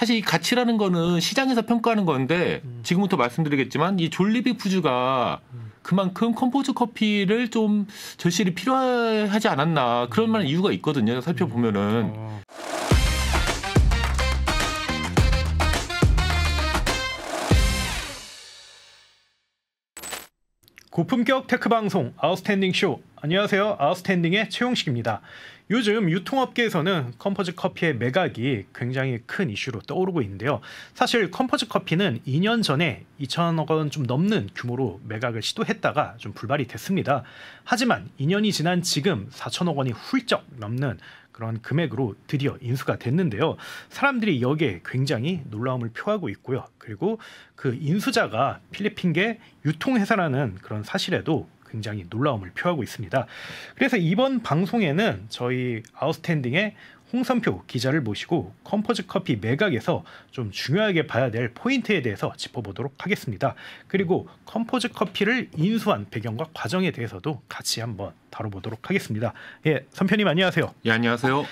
사실 이 가치라는 거는 시장에서 평가하는 건데 지금부터 말씀드리겠지만 이 졸리비 푸즈가 그만큼 컴포즈 커피를 좀 절실히 필요하지 않았나 그런 만한 이유가 있거든요. 살펴보면은. 고품격 테크 방송 아웃스탠딩 쇼. 안녕하세요. 아웃스탠딩의 최용식입니다. 요즘 유통업계에서는 컴포즈 커피의 매각이 굉장히 큰 이슈로 떠오르고 있는데요. 사실 컴포즈 커피는 2년 전에 2천억 원 좀 넘는 규모로 매각을 시도했다가 좀 불발이 됐습니다. 하지만 2년이 지난 지금 4천억 원이 훌쩍 넘는 그런 금액으로 드디어 인수가 됐는데요. 사람들이 여기에 굉장히 놀라움을 표하고 있고요. 그리고 그 인수자가 필리핀계 유통회사라는 그런 사실에도 굉장히 놀라움을 표하고 있습니다. 그래서 이번 방송에는 저희 아웃스탠딩의 홍선표 기자를 모시고 컴포즈 커피 매각에서 좀 중요하게 봐야 될 포인트에 대해서 짚어보도록 하겠습니다. 그리고 컴포즈 커피를 인수한 배경과 과정에 대해서도 같이 한번 다뤄보도록 하겠습니다. 예, 선표님 안녕하세요. 예, 안녕하세요.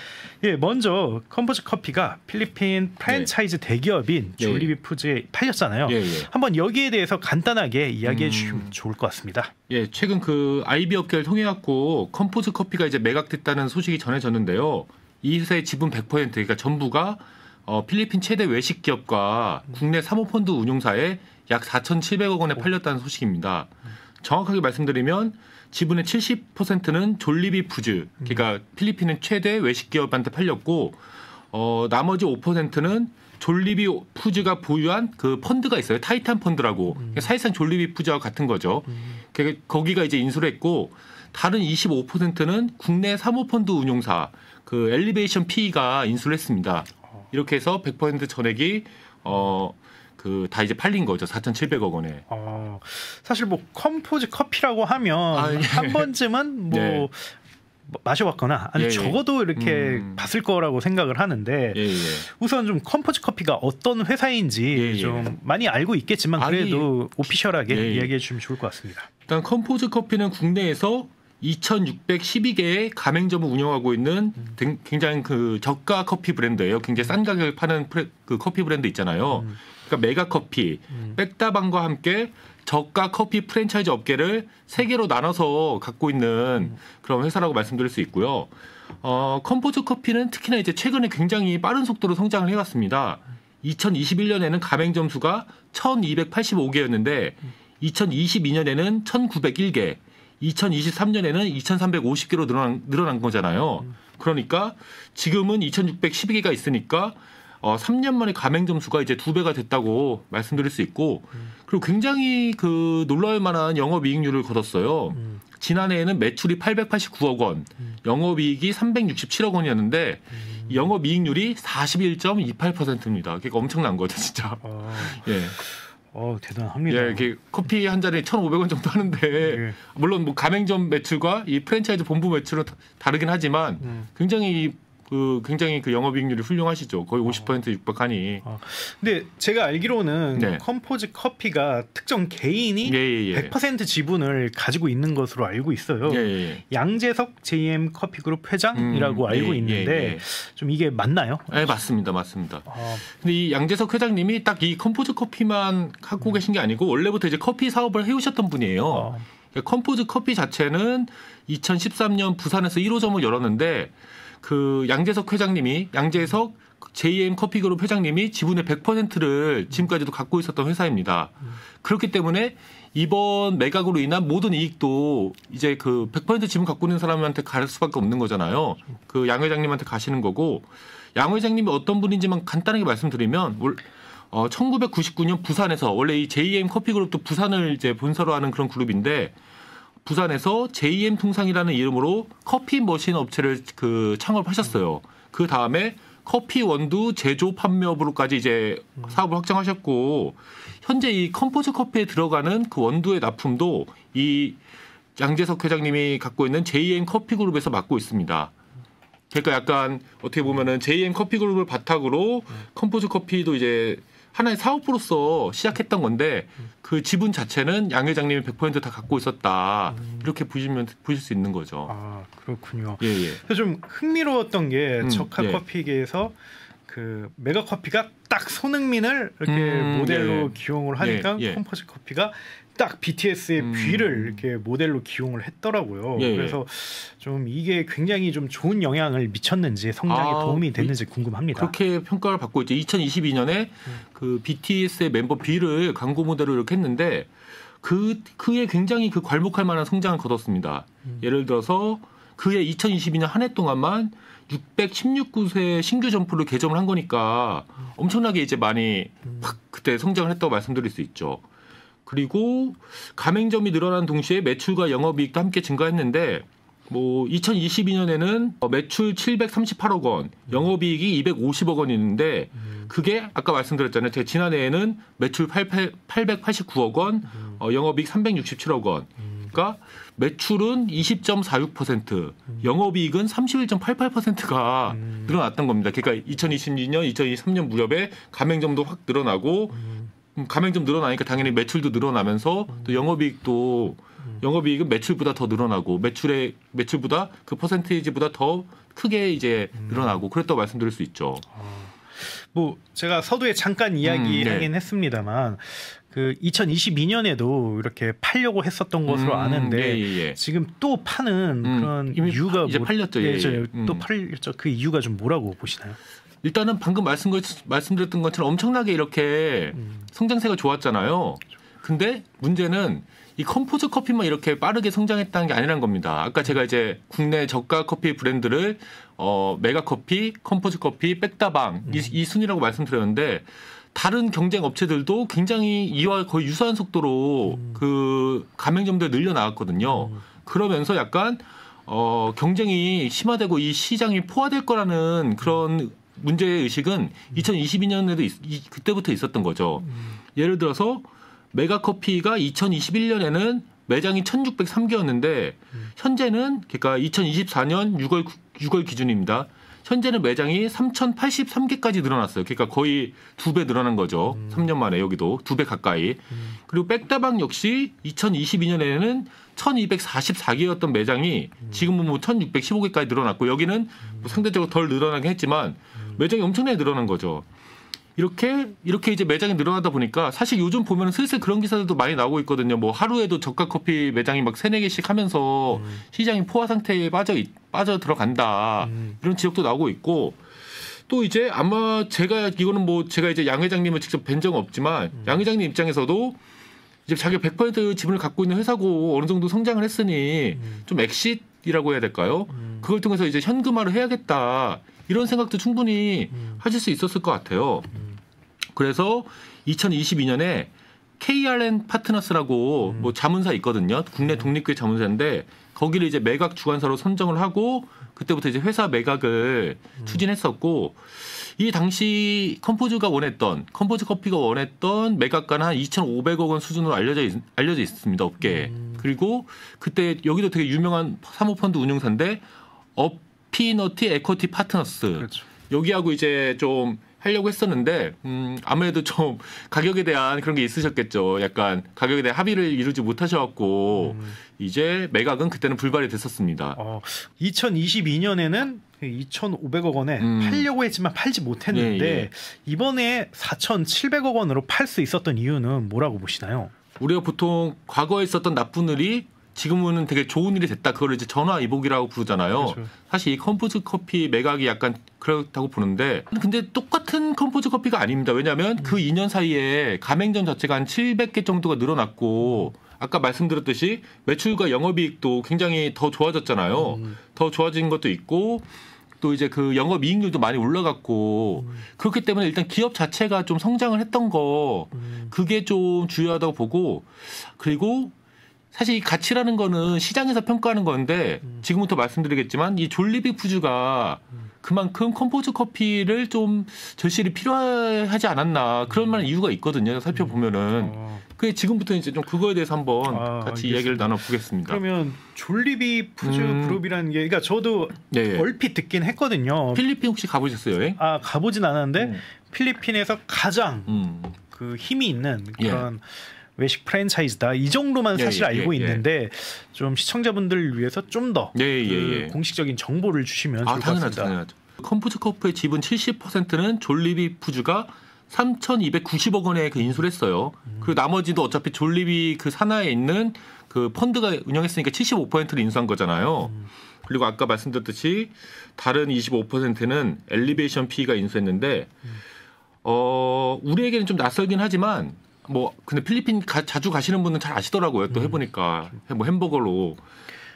예, 먼저 컴포즈 커피가 필리핀 프랜차이즈 대기업인 졸리비 푸즈에 팔렸잖아요. 한번 여기에 대해서 간단하게 이야기해 주시면 좋을 것 같습니다. 예, 최근 그 IB 업계를 통해 갖고 컴포즈 커피가 이제 매각됐다는 소식이 전해졌는데요. 이 회사의 지분 100% 그러니까 전부가 필리핀 최대 외식 기업과 국내 사모펀드 운용사에 약 4,700억 원에 팔렸다는 소식입니다. 정확하게 말씀드리면 지분의 70%는 졸리비 푸즈, 그러니까 필리핀은 최대 외식 기업한테 팔렸고 나머지 5%는 졸리비 푸즈가 보유한 그 펀드가 있어요. 타이탄 펀드라고. 그러니까 사실상 졸리비 푸즈와 같은 거죠. 그러니까 거기가 이제 인수를 했고 다른 25%는 국내 사모펀드 운용사 그 엘리베이션 P가 인수를 했습니다. 이렇게 해서 100% 전액이 그 다 이제 팔린 거죠. 4,700억 원에. 사실 뭐 컴포즈 커피라고 하면 한 번쯤은 뭐 마셔봤거나 아니 적어도 이렇게 봤을 거라고 생각을 하는데 우선 좀 컴포즈 커피가 어떤 회사인지 좀 많이 알고 있겠지만 그래도 오피셜하게 이야기해 주시면 좋을 것 같습니다. 일단 컴포즈 커피는 국내에서 2,612개의 가맹점을 운영하고 있는 굉장히 그 저가 커피 브랜드예요. 굉장히 싼 가격에 파는 그 커피 브랜드 있잖아요. 그러니까 메가 커피, 백다방과 함께 저가 커피 프랜차이즈 업계를 3개로 나눠서 갖고 있는 그런 회사라고 말씀드릴 수 있고요. 컴포즈 커피는 특히나 이제 최근에 굉장히 빠른 속도로 성장을 해왔습니다. 2021년에는 가맹점 수가 1,285개였는데 2022년에는 1,901개, 2023년에는 2,350개로 늘어난 거잖아요. 그러니까 지금은 2,612개가 있으니까 3년 만에 가맹점 수가 이제 2배가 됐다고 말씀드릴 수 있고 그리고 굉장히 그 놀라울 만한 영업이익률을 거뒀어요. 지난해에는 매출이 889억 원, 영업이익이 367억 원이었는데 영업이익률이 41.28%입니다. 그러니까 엄청난 거죠, 진짜. 예. 대단합니다. 예, 이렇게 커피 한 잔에 1,500원 정도 하는데 물론 뭐 가맹점 매출과 이 프랜차이즈 본부 매출은 다르긴 하지만 굉장히 그 영업이익률이 훌륭하시죠. 거의 50% 육박하니. 근데 제가 알기로는 컴포즈 커피가 특정 개인이 100% 지분을 가지고 있는 것으로 알고 있어요. 양재석 JM 커피그룹 회장이라고 알고 있는데 좀 이게 맞나요? 네, 맞습니다. 근데 이 양재석 회장님이 딱 이 컴포즈 커피만 갖고 계신 게 아니고 원래부터 이제 커피 사업을 해오셨던 분이에요. 컴포즈 커피 자체는 2013년 부산에서 1호점을 열었는데 그 양재석 회장님이 양재석 JM 커피그룹 회장님이 지분의 100%를 지금까지도 갖고 있었던 회사입니다. 그렇기 때문에 이번 매각으로 인한 모든 이익도 이제 그 100% 지분 갖고 있는 사람한테 갈 수밖에 없는 거잖아요. 그 양 회장님한테 가시는 거고 양 회장님이 어떤 분인지만 간단하게 말씀드리면 1999년 부산에서 원래 이 JM 커피그룹도 부산을 이제 본사로 하는 그런 그룹인데 부산에서 JM 통상이라는 이름으로 커피 머신 업체를 그 창업하셨어요. 그 다음에 커피 원두 제조 판매업으로까지 이제 사업을 확장하셨고 현재 이 컴포즈 커피에 들어가는 그 원두의 납품도 이 양재석 회장님이 갖고 있는 JM 커피그룹에서 맡고 있습니다. 그러니까 약간 어떻게 보면은 JM 커피그룹을 바탕으로 컴포즈 커피도 이제 하나의 사업으로서 시작했던 건데 그 지분 자체는 양 회장님이 100% 다 갖고 있었다. 이렇게 보실 수 있는 거죠. 그렇군요. 그래서 좀 흥미로웠던 게 저가 커피계에서 그 메가 커피가 딱 손흥민을 이렇게 모델로 기용을 하니까 컴포즈 커피가 딱 BTS의 뷔를 이렇게 모델로 기용을 했더라고요. 그래서 좀 이게 굉장히 좀 좋은 영향을 미쳤는지 성장에 도움이 됐는지 궁금합니다. 그렇게 평가를 받고 있죠. 2022년에 그 BTS의 멤버 뷔를 광고 모델로 이렇게 했는데 그에 굉장히 그 괄목할 만한 성장을 거뒀습니다. 예를 들어서 그의 2022년 한 해 동안만 616곳의 신규 점포를 개점을 한 거니까 엄청나게 이제 많이 팍 그때 성장을 했다고 말씀드릴 수 있죠. 그리고 가맹점이 늘어난 동시에 매출과 영업이익도 함께 증가했는데 뭐 2022년에는 매출 738억 원, 영업이익이 250억 원이 있는데 그게 아까 말씀드렸잖아요. 제가 지난해에는 매출 889억 원, 영업이익 367억 원. 그러니까 매출은 20.46%, 영업이익은 31.88%가 늘어났던 겁니다. 그러니까 2022년, 2023년 무렵에 가맹점도 확 늘어나고 가맹점 늘어나니까 당연히 매출도 늘어나면서 또 영업이익은 매출보다 더 늘어나고 매출보다 그 퍼센테이지보다 더 크게 이제 늘어나고 그랬다고 말씀드릴 수 있죠. 뭐 제가 서두에 잠깐 이야기하긴 했습니다만 그 2022년에도 이렇게 팔려고 했었던 것으로 아는데 지금 또 파는 그런 이유가 이제 팔렸죠. 또 팔렸죠. 그 이유가 좀 뭐라고 보시나요? 일단은 방금 말씀드렸던 것처럼 엄청나게 이렇게 성장세가 좋았잖아요. 근데 문제는 이 컴포즈 커피만 이렇게 빠르게 성장했다는 게 아니란 겁니다. 아까 제가 이제 국내 저가 커피 브랜드를 메가커피, 컴포즈 커피, 백다방 이 순위라고 말씀드렸는데 다른 경쟁 업체들도 굉장히 이와 거의 유사한 속도로 그 가맹점들 늘려 나갔거든요. 그러면서 약간 경쟁이 심화되고 이 시장이 포화될 거라는 그런 문제의 의식은 2022년에도 그때부터 있었던 거죠. 예를 들어서 메가커피가 2021년에는 매장이 1,603개였는데 현재는 그러니까 2024년 6월 기준입니다. 현재는 매장이 3,083개까지 늘어났어요. 그러니까 거의 2배 늘어난 거죠. 3년 만에 여기도 2배 가까이. 그리고 백다방 역시 2022년에는 1,244개였던 매장이 지금은 뭐 1,615개까지 늘어났고 여기는 뭐 상대적으로 덜 늘어나긴 했지만 매장이 엄청나게 늘어난 거죠. 이렇게 이제 매장이 늘어나다 보니까 사실 요즘 보면 슬슬 그런 기사들도 많이 나오고 있거든요. 뭐 하루에도 저가 커피 매장이 막 3-4개씩 하면서 시장이 포화 상태에 빠져 들어간다. 이런 지적도 나오고 있고 또 이제 아마 제가 이제 양 회장님을 직접 뵌 적은 없지만 양 회장님 입장에서도 이제 자기가 100% 지분을 갖고 있는 회사고 어느 정도 성장을 했으니 좀 엑싯이라고 해야 될까요? 그걸 통해서 이제 현금화를 해야겠다. 이런 생각도 충분히 하실 수 있었을 것 같아요. 그래서 2022년에 KRN 파트너스라고 뭐 자문사 있거든요. 국내 독립교회 자문사인데 거기를 이제 매각 주관사로 선정을 하고 그때부터 이제 회사 매각을 추진했었고 이 당시 컴포즈 커피가 원했던 매각가는 한 2,500억 원 수준으로 알려져 있습니다. 업계에. 그리고 그때 여기도 되게 유명한 사모펀드 운용사인데 피너티 에쿼티 파트너스 그렇죠. 여기하고 이제 좀 하려고 했었는데 아무래도 좀 가격에 대한 그런 게 있으셨겠죠. 약간 가격에 대한 합의를 이루지 못하셔갖고 이제 매각은 그때는 불발이 됐었습니다. 2022년에는 2,500억 원에 팔려고 했지만 팔지 못했는데 이번에 4,700억 원으로 팔 수 있었던 이유는 뭐라고 보시나요? 우리가 보통 과거에 있었던 나쁜 일이 지금은 되게 좋은 일이 됐다. 그걸 이제 전화위복이라고 부르잖아요. 그렇죠. 사실 이 컴포즈 커피 매각이 약간 그렇다고 보는데 근데 똑같은 컴포즈 커피가 아닙니다. 왜냐하면 그 2년 사이에 가맹점 자체가 한 700개 정도가 늘어났고 아까 말씀드렸듯이 매출과 영업이익도 굉장히 더 좋아졌잖아요. 더 좋아진 것도 있고 또 이제 그 영업이익률도 많이 올라갔고 그렇기 때문에 일단 기업 자체가 좀 성장을 했던 거 그게 좀 중요하다고 보고 그리고 사실 이 가치라는 거는 시장에서 평가하는 건데 지금부터 말씀드리겠지만 이 졸리비 푸즈가 그만큼 컴포즈 커피를 좀 절실히 필요하지 않았나 그런 만한 이유가 있거든요. 살펴보면은 그게 지금부터 이제 좀 그거에 대해서 한번 같이 이야기를 나눠보겠습니다. 그러면 졸리비 푸즈 그룹이라는 게 그러니까 저도 얼핏 듣긴 했거든요. 필리핀 혹시 가보셨어요? 여행? 가보진 않았는데 필리핀에서 가장 그 힘이 있는 그런 외식 프랜차이즈다 이 정도만 사실 알고 있는데 좀 시청자분들을 위해서 좀 더 공식적인 정보를 주시면 좋을 것 같습니다. 당연하죠. 컴포즈 커피의 지분 70%는 졸리비 푸즈가 3,290억 원에 그 인수를 했어요. 그리고 나머지도 어차피 존립이 그 산하에 있는 그 펀드가 운영했으니까 75%를 인수한 거잖아요. 그리고 아까 말씀드렸듯이 다른 25%는 엘리베이션 PE가 인수했는데 우리에게는 좀 낯설긴 하지만 뭐 근데 필리핀 자주 가시는 분은 잘 아시더라고요. 또 해보니까 뭐 햄버거로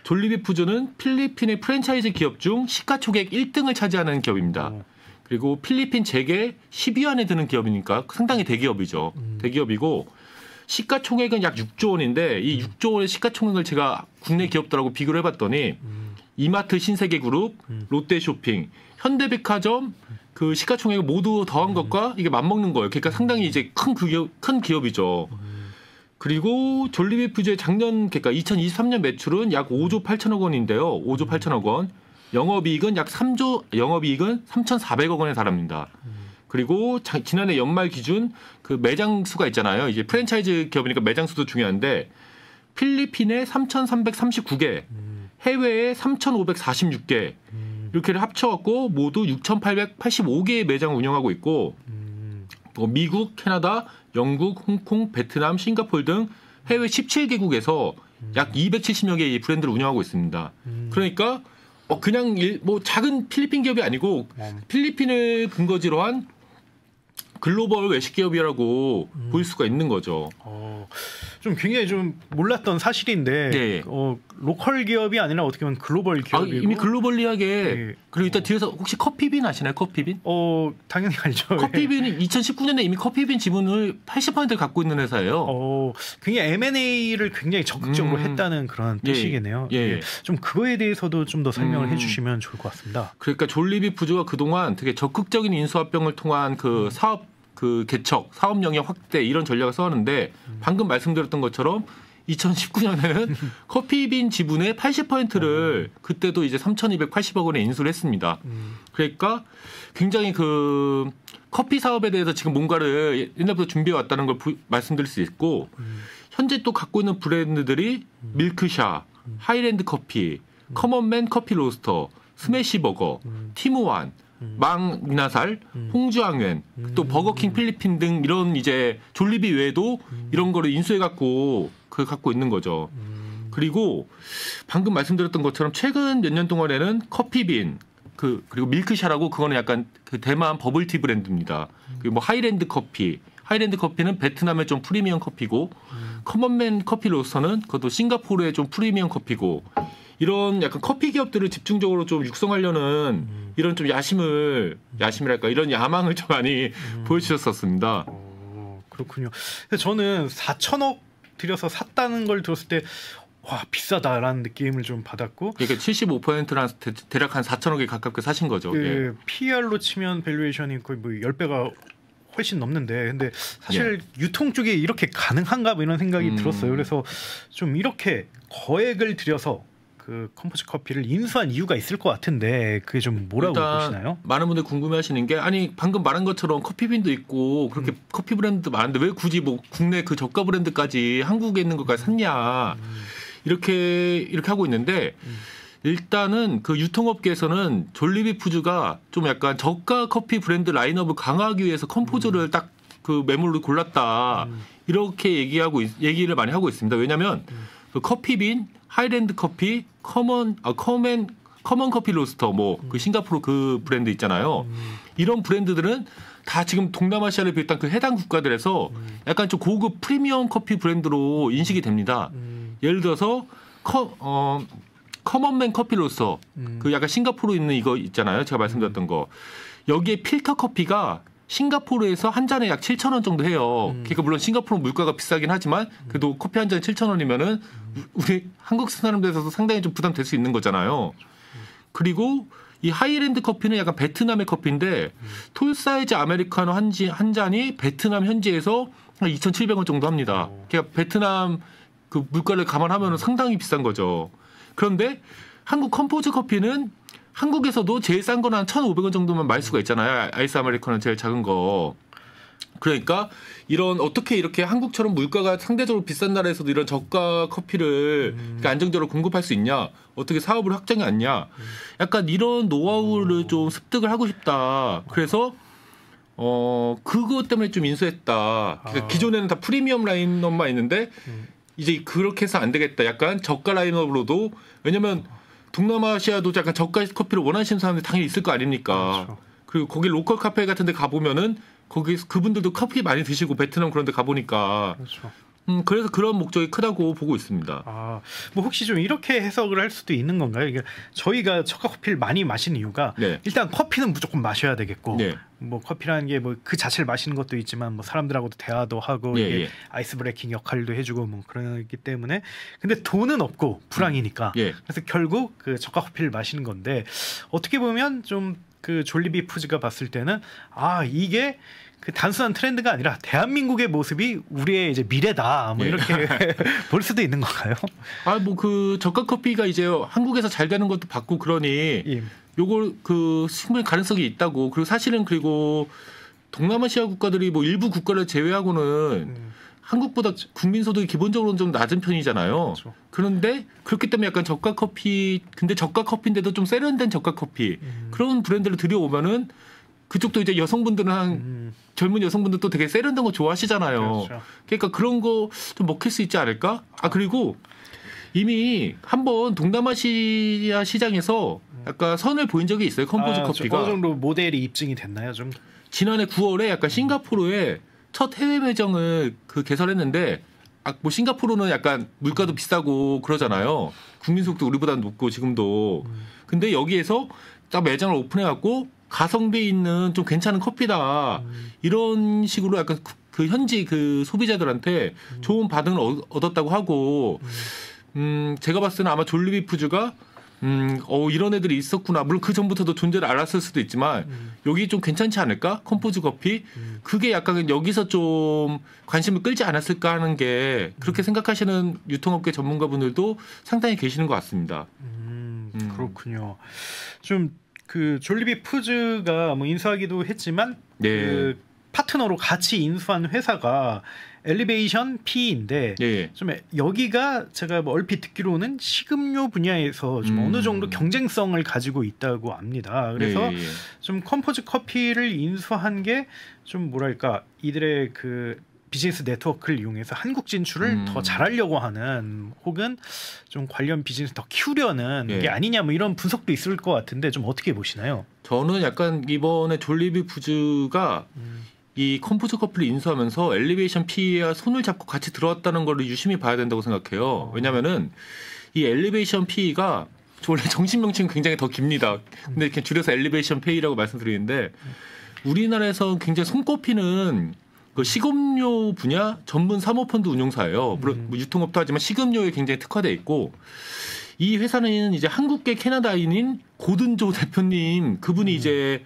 졸리비 푸드는 필리핀의 프랜차이즈 기업 중 시가총액 1등을 차지하는 기업입니다. 그리고 필리핀 재계 10위 안에 드는 기업이니까 상당히 대기업이죠. 대기업이고 시가총액은 약 6조 원인데 이 6조 원의 시가총액을 제가 국내 기업들하고 비교를 해봤더니 이마트 신세계그룹, 롯데쇼핑, 현대백화점 그 시가총액을 모두 더한 것과 이게 맞먹는 거예요. 그러니까 상당히 이제 큰 기업이죠. 그리고 졸리비 푸드의 작년 그러니까 2023년 매출은 약 5조 8천억 원인데요. 5조 8천억 원. 영업이익은 약 3,400억 원에 달합니다. 그리고 지난해 연말 기준 그 매장 수가 있잖아요. 이제 프랜차이즈 기업이니까 매장 수도 중요한데 필리핀에 3,339개, 해외에 3,546개 이렇게를 합쳐갖고 모두 6,885개의 매장을 운영하고 있고 미국, 캐나다, 영국, 홍콩, 베트남, 싱가포르 등 해외 17개국에서 약 270여 개의 브랜드를 운영하고 있습니다. 그러니까 그냥 뭐 작은 필리핀 기업이 아니고 필리핀을 근거지로 한 글로벌 외식 기업이라고 볼 수가 있는 거죠. 좀 굉장히 좀 몰랐던 사실인데 네. 로컬 기업이 아니라 어떻게 보면 글로벌 기업이고 이미 글로벌리하게 그리고 일단 뒤에서 혹시 커피빈 아시나요? 커피빈? 당연히 알죠. 커피빈이 2019년에 이미 커피빈 지분을 80%를 갖고 있는 회사예요. 굉장히 M&A를 굉장히 적극적으로 했다는 그런 뜻이겠네요. 예. 좀 그거에 대해서도 좀 더 설명을 해주시면 좋을 것 같습니다. 그러니까 졸리비 푸드가 그동안 되게 적극적인 인수합병을 통한 그 사업 그 개척, 사업 영역 확대 이런 전략을 써왔는데 방금 말씀드렸던 것처럼 2019년에는 커피빈 지분의 80%를 그때도 이제 3,280억 원에 인수를 했습니다. 그러니까 굉장히 그 커피 사업에 대해서 지금 뭔가를 옛날부터 준비해 왔다는 걸 말씀드릴 수 있고 현재 또 갖고 있는 브랜드들이 밀크샤, 하이랜드 커피, 커먼맨 커피 로스터, 스매시버거, 티무완, 망미나살, 홍주황엔, 또 버거킹 필리핀 등 이런 이제 졸리비 외에도 이런 거를 인수해 갖고 갖고 있는 거죠. 그리고 방금 말씀드렸던 것처럼 최근 몇 년 동안에는 커피빈 그리고 밀크샤라고 그거는 약간 그 대만 버블티 브랜드입니다. 그리고 뭐 하이랜드 커피는 베트남의 좀 프리미엄 커피고 커먼맨 커피 로스터는 그것도 싱가포르의 좀 프리미엄 커피고 이런 약간 커피 기업들을 집중적으로 좀 육성하려는 이런 좀 야심이랄까 이런 야망을 좀 많이 보여주셨었습니다. 그렇군요. 저는 4천억 들여서 샀다는 걸 들었을 때 와 비싸다라는 느낌을 좀 받았고 그러니까 75%란 대략 한 4천억에 가깝게 사신 거죠. PR로 치면 밸류에이션이 거의 뭐 10배가 훨씬 넘는데 근데 사실 유통 쪽에 이렇게 가능한가 뭐 이런 생각이 들었어요. 그래서 좀 이렇게 거액을 들여서 그 컴포즈 커피를 인수한 이유가 있을 것 같은데 그게 좀 뭐라고 보시나요? 많은 분들이 궁금해하시는 게 아니 방금 말한 것처럼 커피빈도 있고 그렇게 커피 브랜드도 많은데 왜 굳이 뭐 국내 그 저가 브랜드까지 한국에 있는 것까지 샀냐 이렇게 하고 있는데 일단은 그 유통업계에서는 졸리비 푸드가 좀 약간 저가 커피 브랜드 라인업을 강화하기 위해서 컴포즈를 딱 그 매물로 골랐다 이렇게 얘기를 많이 하고 있습니다. 왜냐하면 그 커피빈, 하이랜드 커피, 커먼 커피 로스터 뭐 그 싱가포르 그 브랜드 있잖아요. 이런 브랜드들은 다 지금 동남아시아를 비롯한 그 해당 국가들에서 약간 좀 고급 프리미엄 커피 브랜드로 인식이 됩니다. 예를 들어서 커먼맨 커피 로스터 그 약간 싱가포르에 있는 이거 있잖아요. 제가 말씀드렸던 거. 여기에 필터 커피가 싱가포르에서 한 잔에 약 7,000원 정도 해요. 그러니까 물론 싱가포르 물가가 비싸긴 하지만 그래도 커피 한 잔에 7,000원이면은 우리 한국 사람들에서도 상당히 좀 부담될 수 있는 거잖아요. 그리고 이 하이랜드 커피는 약간 베트남의 커피인데 톨 사이즈 아메리카노 한 잔이 베트남 현지에서 한 2,700원 정도 합니다. 그러니까 베트남 그 물가를 감안하면 상당히 비싼 거죠. 그런데 한국 컴포즈 커피는 한국에서도 제일 싼 거는 한 1,500원 정도만 말 수가 있잖아요. 아이스 아메리카노는 제일 작은 거. 그러니까 이런 어떻게 이렇게 한국처럼 물가가 상대적으로 비싼 나라에서도 이런 저가 커피를 안정적으로 공급할 수 있냐? 어떻게 사업을 확장해 왔냐? 약간 이런 노하우를 좀 습득을 하고 싶다. 그래서 그것 때문에 좀 인수했다. 그러니까 기존에는 다 프리미엄 라인업만 있는데 이제 그렇게 해서 안 되겠다. 약간 저가 라인업으로도 왜냐면 동남아시아도 약간 저가 커피를 원하시는 사람들이 당연히 있을 거 아닙니까? 그렇죠. 그리고 거기 로컬 카페 같은 데 가보면은 거기 그분들도 커피 많이 드시고 베트남 그런 데 가보니까 그렇죠. 그래서 그런 목적이 크다고 보고 있습니다. 뭐 혹시 좀 이렇게 해석을 할 수도 있는 건가요? 이게 저희가 저가 커피를 많이 마시는 이유가 네. 일단 커피는 무조건 마셔야 되겠고 네. 뭐 커피라는 게 뭐 그 자체를 마시는 것도 있지만 뭐 사람들하고도 대화도 하고 예, 이게 예. 아이스 브레이킹 역할도 해주고 뭐 그러기 때문에 근데 돈은 없고 불황이니까 예. 그래서 결국 그 저가 커피를 마시는 건데 어떻게 보면 좀 그 졸리비 푸즈가 봤을 때는 이게 그 단순한 트렌드가 아니라 대한민국의 모습이 우리의 이제 미래다. 뭐 예. 이렇게 볼 수도 있는 건가요? 뭐 그 저가 커피가 이제 한국에서 잘 되는 것도 봤고 그러니 예. 요걸 그 충분히 가능성이 있다고. 그리고 사실은 그리고 동남아시아 국가들이 뭐 일부 국가를 제외하고는 한국보다 국민 소득이 기본적으로는 좀 낮은 편이잖아요. 그렇죠. 그런데 그렇기 때문에 약간 저가 커피, 근데 저가 커피인데도 좀 세련된 저가 커피 그런 브랜드를 들여오면은 그쪽도 이제 여성분들은 젊은 여성분들 또 되게 세련된 거 좋아하시잖아요. 그렇죠. 그러니까 그런 거 좀 먹힐 수 있지 않을까? 그리고 이미 한번 동남아시아 시장에서 약간 선을 보인 적이 있어요. 컴포즈 커피가. 어느 정도 모델이 입증이 됐나요, 좀? 지난해 9월에 약간 싱가포르에 첫 해외 매장을 개설했는데 뭐 싱가포르는 약간 물가도 비싸고 그러잖아요. 국민 소득도 우리보다 높고 지금도. 근데 여기에서 딱 매장을 오픈해갖고 가성비 있는 좀 괜찮은 커피다. 이런 식으로 약간 그 현지 그 소비자들한테 좋은 반응을 얻었다고 하고 제가 봤을 때는 아마 졸리비 푸즈가 이런 애들이 있었구나. 물론 그 전부터도 존재를 알았을 수도 있지만 여기 좀 괜찮지 않을까? 컴포즈 커피. 그게 약간 여기서 좀 관심을 끌지 않았을까 하는 게 그렇게 생각하시는 유통업계 전문가분들도 상당히 계시는 것 같습니다. 그렇군요. 좀 그 졸리비 푸즈가 뭐 인수하기도 했지만 네. 그 파트너로 같이 인수한 회사가 엘리베이션 P인데 예. 좀 여기가 제가 뭐 얼핏 듣기로는 식음료 분야에서 좀 어느 정도 경쟁성을 가지고 있다고 압니다. 그래서 예. 좀 컴포즈 커피를 인수한 게 좀 뭐랄까 이들의 그 비즈니스 네트워크를 이용해서 한국 진출을 더 잘하려고 하는 혹은 좀 관련 비즈니스 더 키우려는 게 아니냐 뭐 이런 분석도 있을 것 같은데 좀 어떻게 보시나요? 저는 약간 이번에 졸리비 푸즈가 이 컴포즈 커피를 인수하면서 엘리베이션 P와 손을 잡고 같이 들어왔다는 걸 유심히 봐야 된다고 생각해요. 왜냐면은 이 엘리베이션 P가 원래 정식 명칭은 굉장히 더 깁니다. 근데 이렇게 줄여서 엘리베이션 P라고 말씀드리는데 우리나라에서 굉장히 손꼽히는 그 식음료 분야 전문 사모펀드 운용사예요. 물론 유통업도 하지만 식음료에 굉장히 특화돼 있고 이 회사는 이제 한국계 캐나다인인 고든조 대표님 그분이 이제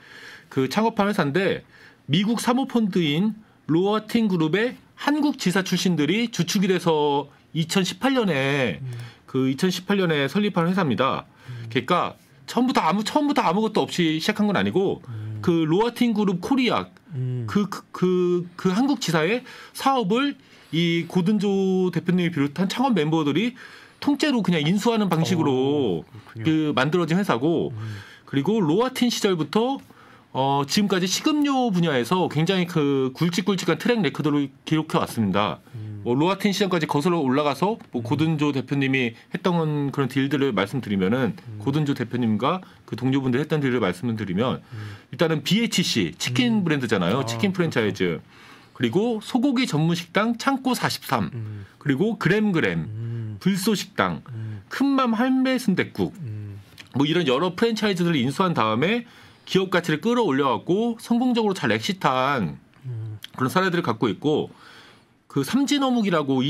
그 창업한 회사인데 미국 사모펀드인 로아틴 그룹의 한국 지사 출신들이 주축이 돼서 2018년에 설립한 회사입니다. 그러니까 처음부터 아무것도 없이 시작한 건 아니고 그 로아틴 그룹 코리아 그 한국 지사의 사업을 이 고든조 대표님이 비롯한 창업 멤버들이 통째로 그냥 인수하는 방식으로 그 만들어진 회사고 그리고 로아틴 시절부터 지금까지 식음료 분야에서 굉장히 그 굵직굵직한 트랙 레코드를 기록해 왔습니다. 뭐 로아틴 시장까지 거슬러 올라가서 뭐 고든조 대표님이 했던 그런 딜들을 말씀드리면은 고든조 대표님과 그 동료분들 했던 딜을 말씀드리면 일단은 BHC 치킨 브랜드잖아요. 치킨 프랜차이즈. 그리고 소고기 전문 식당 창고 43. 그리고 그램그램 불소식당 큰맘 할매 순댓국 뭐 이런 여러 프랜차이즈들을 인수한 다음에 기업 가치를 끌어올려갖고 성공적으로 잘 엑시트한 그런 사례들을 갖고 있고 그 삼진어묵이라고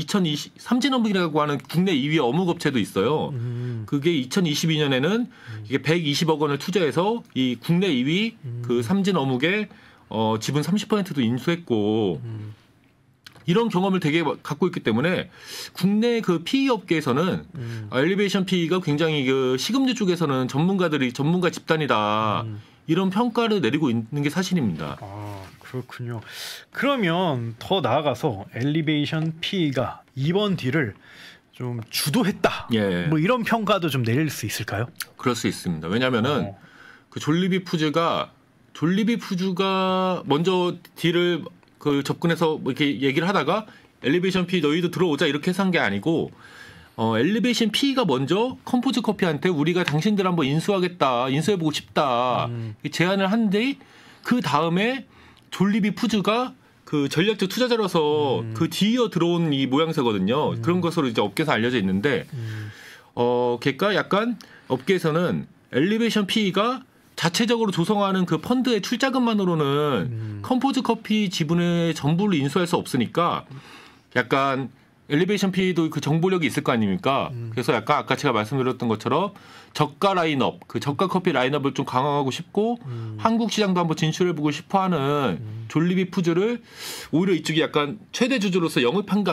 삼진어묵이라고 하는 국내 2위 어묵 업체도 있어요. 그게 2022년에는 이게 120억 원을 투자해서 이 국내 2위 그 삼진어묵의 지분 30%도 인수했고 이런 경험을 되게 갖고 있기 때문에 국내 그 PE 업계에서는 엘리베이션 PE가 굉장히 그 식음료 쪽에서는 전문가 집단이다. 이런 평가를 내리고 있는 게 사실입니다. 그렇군요. 그러면 더 나아가서 엘리베이션 P가 이번 딜을 좀 주도했다. 뭐 이런 평가도 좀 내릴 수 있을까요? 그럴 수 있습니다. 왜냐하면은 그 졸리비 푸즈가 졸리비 푸주가 먼저 딜을 접근해서 뭐 이렇게 얘기를 하다가 엘리베이션 P 너희도 들어오자 이렇게 해서 한 게 아니고 엘리베이션 P가 먼저 컴포즈 커피한테 우리가 당신들 한번 인수해보고 싶다 제안을 한데 그 다음에 졸리비 푸주가 그 전략적 투자자로서 그 뒤이어 들어온 이 모양새거든요. 그런 것으로 이제 업계에서 알려져 있는데 걔가 약간 업계에서는 엘리베이션 P가 자체적으로 조성하는 그 펀드의 출자금만으로는 컴포즈 커피 지분의 전부를 인수할 수 없으니까 약간 엘리베이션 P도 그 정보력이 있을 거 아닙니까? 그래서 약간 아까 제가 말씀드렸던 것처럼 저가 라인업, 그 저가 커피 라인업을 좀 강화하고 싶고 한국 시장도 한번 진출해보고 싶어하는 졸리비 푸즈를 오히려 이쪽이 약간 최대 주주로서 영입한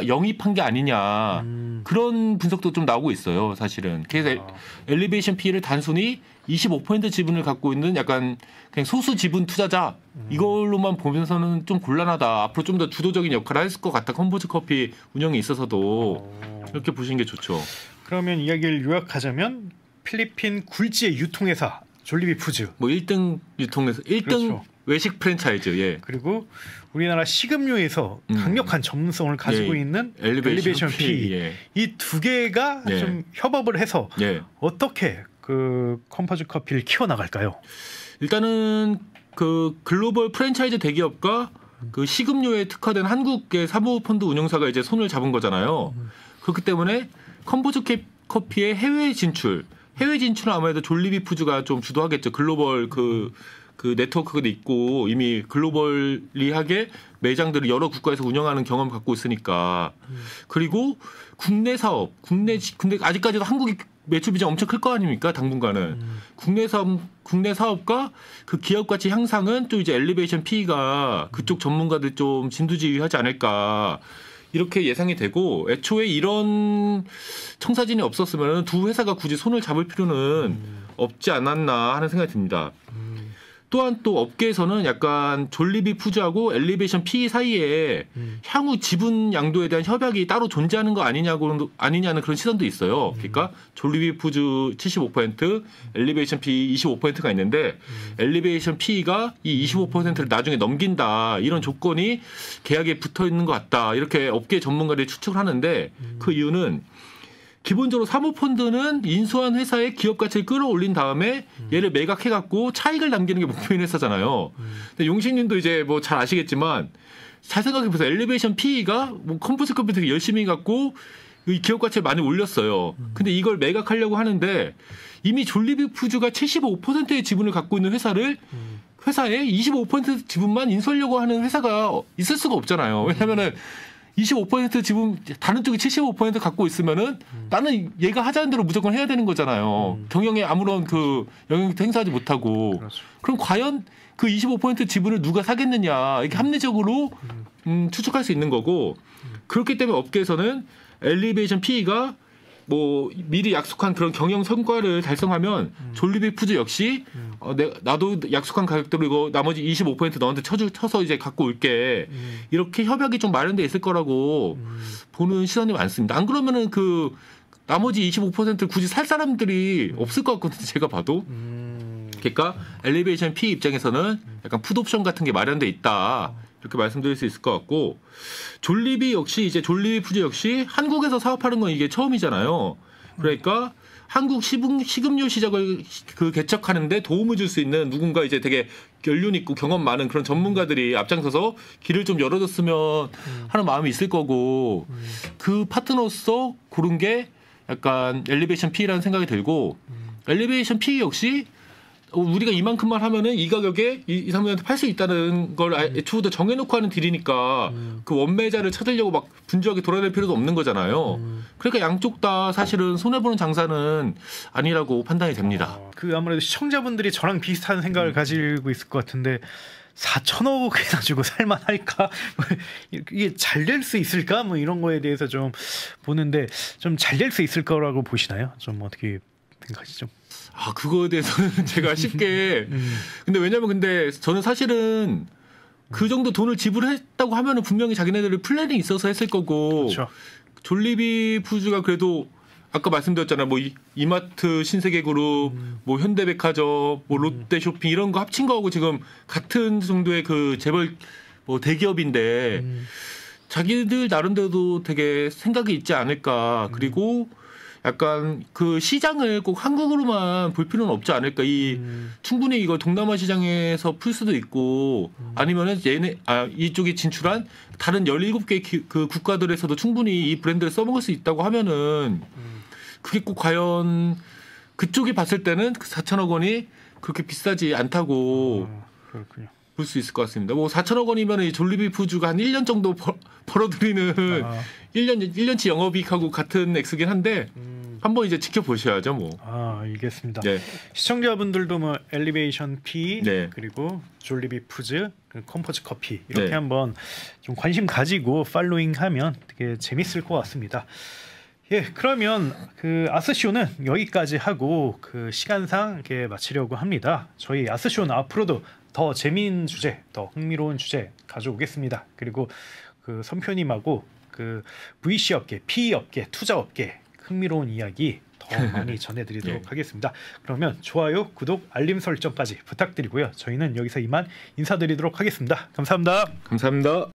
게 아니냐 그런 분석도 좀 나오고 있어요, 사실은. 그래서 엘리베이션 P를 단순히 25% 지분을 갖고 있는 약간 그냥 소수 지분 투자자 이걸로만 보면서는 좀 곤란하다. 앞으로 좀 더 주도적인 역할을 했을 것 같다. 컴포즈 커피 운영에 있어서도 이렇게 보시는 게 좋죠. 그러면 이야기를 요약하자면 필리핀 굴지의 유통회사 졸리비 푸즈. 뭐 1등 유통회사, 1등 그렇죠. 외식 프랜차이즈. 예. 그리고 우리나라 식음료에서 강력한 전문성을 가지고 있는 엘리베이션 P. 예. 이 두 개가 좀 협업을 해서 어떻게 그 컴포즈 커피를 키워나갈까요? 일단은 그 글로벌 프랜차이즈 대기업과 그 식음료에 특화된 한국의 사모펀드 운용사가 이제 손을 잡은 거잖아요. 그렇기 때문에 컴포즈 커피의 해외 진출은 아무래도 졸리비 푸즈가 좀 주도하겠죠. 글로벌 그 네트워크가 있고 이미 글로벌리하게 매장들을 여러 국가에서 운영하는 경험을 갖고 있으니까. 그리고 국내 사업, 국내 아직까지도 한국이 매출 비중 엄청 클 거 아닙니까? 당분간은. 국내 사업과 그 기업 가치 향상은 또 이제 엘리베이션 P가 그쪽 전문가들 좀 진두지휘하지 않을까. 이렇게 예상이 되고 애초에 이런 청사진이 없었으면 두 회사가 굳이 손을 잡을 필요는 없지 않았나 하는 생각이 듭니다. 또한 또 업계에서는 약간 졸리비 푸즈하고 엘리베이션 P 사이에 향후 지분 양도에 대한 협약이 따로 존재하는 거 아니냐는 그런 시선도 있어요. 그러니까 졸리비 푸즈 75%, 엘리베이션 P 25%가 있는데 엘리베이션 P가 이 25%를 나중에 넘긴다 이런 조건이 계약에 붙어 있는 것 같다 이렇게 업계 전문가들이 추측을 하는데 그 이유는 기본적으로 사모펀드는 인수한 회사의 기업 가치를 끌어올린 다음에 얘를 매각해갖고 차익을 남기는 게 목표인 회사잖아요. 근데 용식님도 이제 뭐 잘 아시겠지만 잘 생각해보세요. 엘리베이션 P가 뭐 컴포즈 커피 되게 열심히 갖고 이 기업 가치를 많이 올렸어요. 근데 이걸 매각하려고 하는데 이미 졸리비 푸즈가 75%의 지분을 갖고 있는 회사의 25% 지분만 인수하려고 하는 회사가 있을 수가 없잖아요. 왜냐면은 25% 지분 다른 쪽이 75% 갖고 있으면은 나는 얘가 하자는 대로 무조건 해야 되는 거잖아요. 경영에 아무런 그 영향도 행사하지 못하고. 그렇죠. 그럼 과연 그 25% 지분을 누가 사겠느냐 이렇게 합리적으로 추측할 수 있는 거고. 그렇기 때문에 업계에서는 엘리베이션 P가 뭐 미리 약속한 그런 경영 성과를 달성하면 졸리비 푸즈 역시 나도 약속한 가격대로 이거 나머지 25% 너한테 쳐서 이제 갖고 올게 이렇게 협약이 좀 마련돼 있을 거라고 보는 시선이 많습니다. 안 그러면은 그 나머지 25%를 굳이 살 사람들이 없을 것 같거든요. 제가 봐도. 그러니까 엘리베이션 P 입장에서는 약간 풋옵션 같은 게 마련돼 있다. 이렇게 말씀드릴 수 있을 것 같고 졸리비 푸즈 역시 한국에서 사업하는 건 이게 처음이잖아요. 그러니까 한국 식음료 시장을 개척하는데 도움을 줄 수 있는 누군가 이제 되게 연륜 있고 경험 많은 그런 전문가들이 앞장서서 길을 좀 열어줬으면 하는 마음이 있을 거고 그 파트너로서 고른 게 약간 엘리베이션 P라는 생각이 들고 엘리베이션 P 역시 우리가 이만큼만 하면은 이 가격에 이 사람들한테 팔 수 있다는 걸 애초부터 정해놓고 하는 딜이니까 그 원매자를 찾으려고 막 분주하게 돌아다닐 필요도 없는 거잖아요. 그러니까 양쪽 다 사실은 손해보는 장사는 아니라고 판단이 됩니다. 그 아무래도 시청자분들이 저랑 비슷한 생각을 가지고 있을 것 같은데 4천억이나 주고 살만할까? 이게 잘 될 수 있을까? 뭐 이런 거에 대해서 좀 보는데 좀 잘 될 수 있을 거라고 보시나요? 좀 어떻게 생각하시죠? 그거에 대해서는 제가 쉽게 근데 저는 사실은 그 정도 돈을 지불했다고 하면은 분명히 자기네들이 플랜이 있어서 했을 거고 그렇죠. 졸리비 푸즈가 그래도 아까 말씀드렸잖아요. 뭐 이마트, 신세계그룹, 뭐 현대백화점, 뭐 롯데쇼핑 이런 거 합친 거하고 지금 같은 정도의 그 재벌 뭐 대기업인데 자기들 나름대로도 되게 생각이 있지 않을까. 그리고 약간 그 시장을 꼭 한국으로만 볼 필요는 없지 않을까. 충분히 이걸 동남아 시장에서 풀 수도 있고 아니면은 이쪽에 진출한 다른 17개 그 국가들에서도 충분히 이 브랜드를 써먹을 수 있다고 하면은 그게 꼭 과연 그쪽이 봤을 때는 그 4천억 원이 그렇게 비싸지 않다고 그렇군요. 볼 수 있을 것 같습니다. 뭐 4천억 원이면 이 졸리비 푸드가 한 1년 정도 벌어들이는 1년치 영업이익하고 같은 액수긴 한데 한번 이제 지켜보셔야죠, 뭐. 알겠습니다. 네. 시청자분들도 뭐 엘리베이션 피 네. 그리고 졸리비 푸드, 컴포즈 커피 이렇게 네. 한번 좀 관심 가지고 팔로잉하면 되게 재밌을 것 같습니다. 예, 그러면 그 아스쇼는 여기까지 하고 그 시간상 이렇게 마치려고 합니다. 저희 아스쇼는 앞으로도 더 재미있는 주제, 더 흥미로운 주제 가져오겠습니다. 그리고 그 선표님하고 그 VC 업계, PE 업계, 투자 업계 흥미로운 이야기 더 많이 전해드리도록 네. 하겠습니다. 그러면 좋아요, 구독, 알림 설정까지 부탁드리고요. 저희는 여기서 이만 인사드리도록 하겠습니다. 감사합니다. 감사합니다.